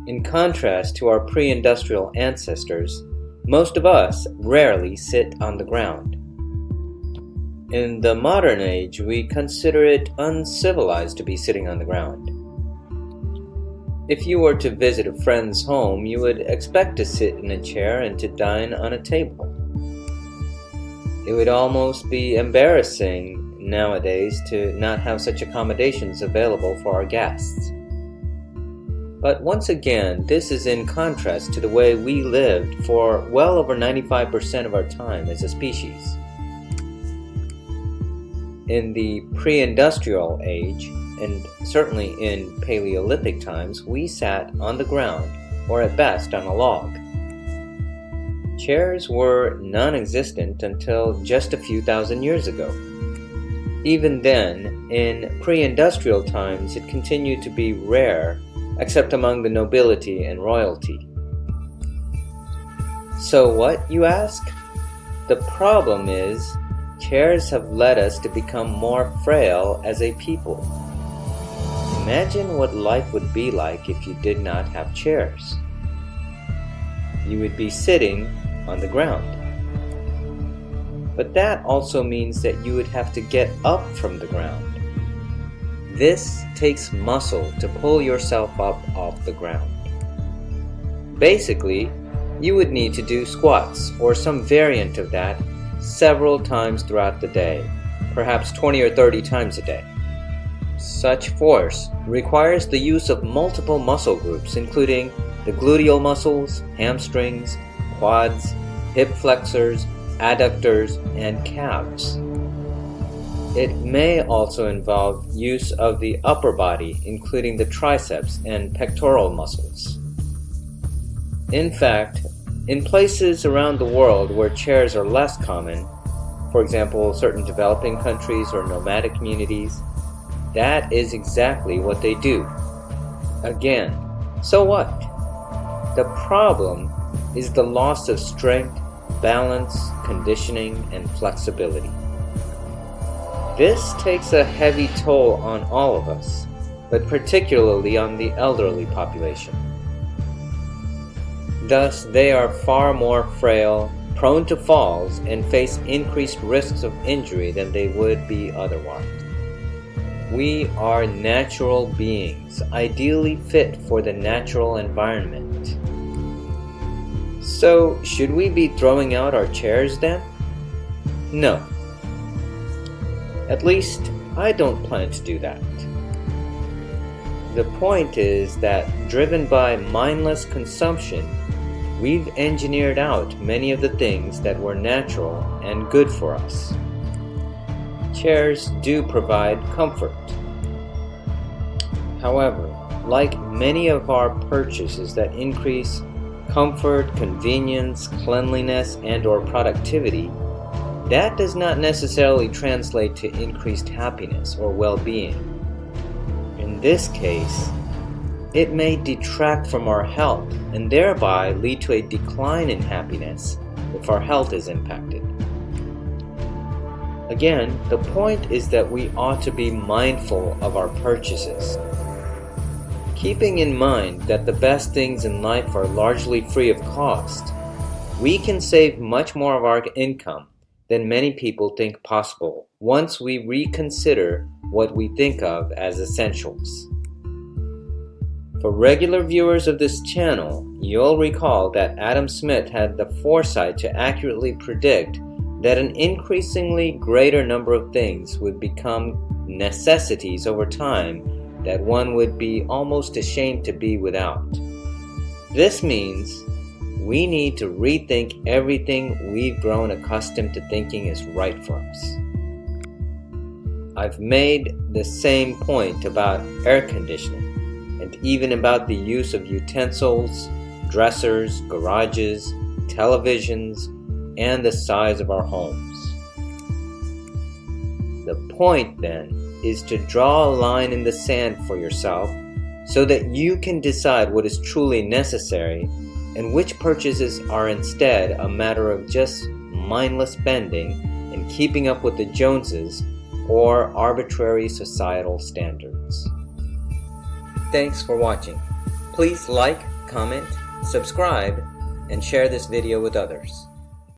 In contrast to our pre-industrial ancestors, most of us rarely sit on the ground. In the modern age, we consider it uncivilized to be sitting on the ground. If you were to visit a friend's home, you would expect to sit in a chair and to dine on a table. It would almost be embarrassing nowadays to not have such accommodations available for our guests. But once again, this is in contrast to the way we lived for well over 95% of our time as a species. In the pre-industrial age, and certainly in Paleolithic times, we sat on the ground, or at best on a log. Chairs were non-existent until just a few thousand years ago. Even then, in pre-industrial times, it continued to be rare, except among the nobility and royalty. So what, you ask? The problem is, chairs have led us to become more frail as a people. Imagine what life would be like if you did not have chairs. You would be sitting on the ground. But that also means that you would have to get up from the ground. This takes muscle to pull yourself up off the ground. Basically, you would need to do squats or some variant of that several times throughout the day, perhaps 20 or 30 times a day. Such force requires the use of multiple muscle groups, including the gluteal muscles, hamstrings, quads, hip flexors, adductors, and calves. It may also involve use of the upper body, including the triceps and pectoral muscles. In fact, in places around the world where chairs are less common, for example, certain developing countries or nomadic communities, that is exactly what they do. Again, so what? The problem is the loss of strength, balance, conditioning, and flexibility. This takes a heavy toll on all of us, but particularly on the elderly population. Thus, they are far more frail, prone to falls, and face increased risks of injury than they would be otherwise. We are natural beings, ideally fit for the natural environment. So, should we be throwing out our chairs then? No. At least, I don't plan to do that. The point is that, driven by mindless consumption, we've engineered out many of the things that were natural and good for us. Chairs do provide comfort. However, like many of our purchases that increase comfort, convenience, cleanliness, and/or productivity, that does not necessarily translate to increased happiness or well-being. In this case, it may detract from our health and thereby lead to a decline in happiness if our health is impacted. Again, the point is that we ought to be mindful of our purchases. Keeping in mind that the best things in life are largely free of cost, we can save much more of our income than many people think possible once we reconsider what we think of as essentials. For regular viewers of this channel, you'll recall that Adam Smith had the foresight to accurately predict that an increasingly greater number of things would become necessities over time that one would be almost ashamed to be without. This means we need to rethink everything we've grown accustomed to thinking is right for us. I've made the same point about air conditioning, and even about the use of utensils, dressers, garages, televisions, and the size of our homes. The point, then, is to draw a line in the sand for yourself so that you can decide what is truly necessary and which purchases are instead a matter of just mindless spending and keeping up with the Joneses or arbitrary societal standards. Thanks for watching. Please like, comment, subscribe, and share this video with others.